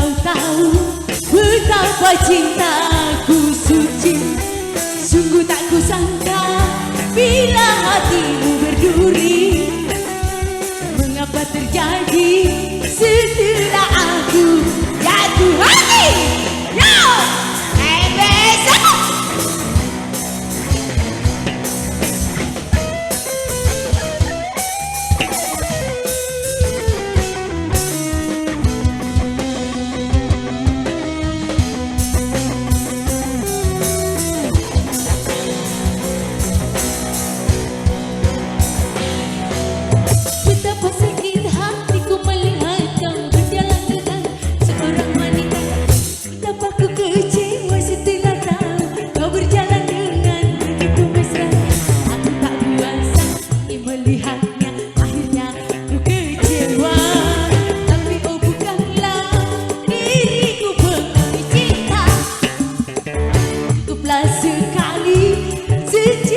kau tahu betapa cintaku suci. Sungguh tak kusangka bila hatimu berduri. Mengapa terjadi setelah aku jatuh hati? Yo!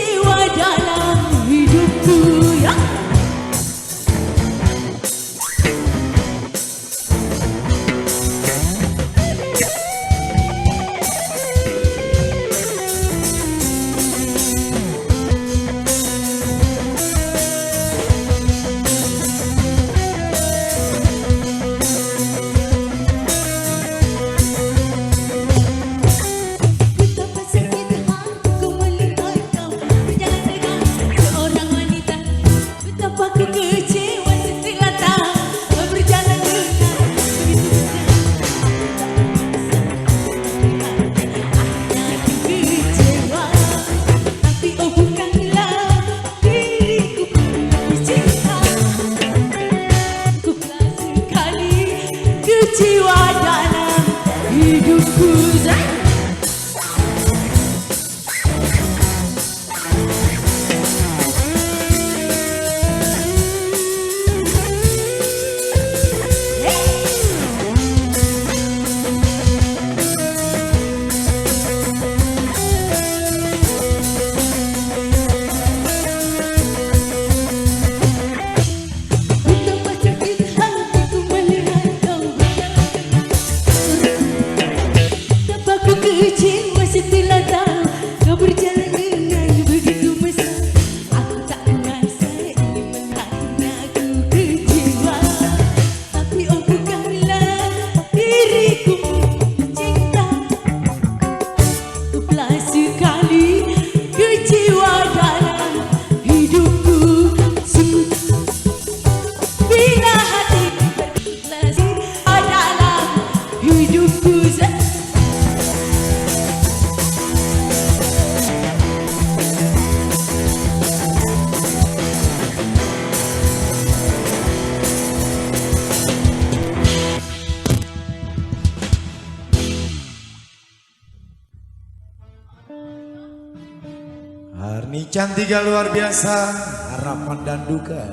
Jiwa dalam hidupku. Kecewa setelah tahu kau berjalan dengan begitu mesra. Aku tak merasa ini menghatinya aku kecewa. Tapi oh bukanlah diriku cinta. Telah sekali kecewa dalam hidupku. Bila hati berikhlas dalam hidupku. Arni cantika luar biasa, harapan dan duka.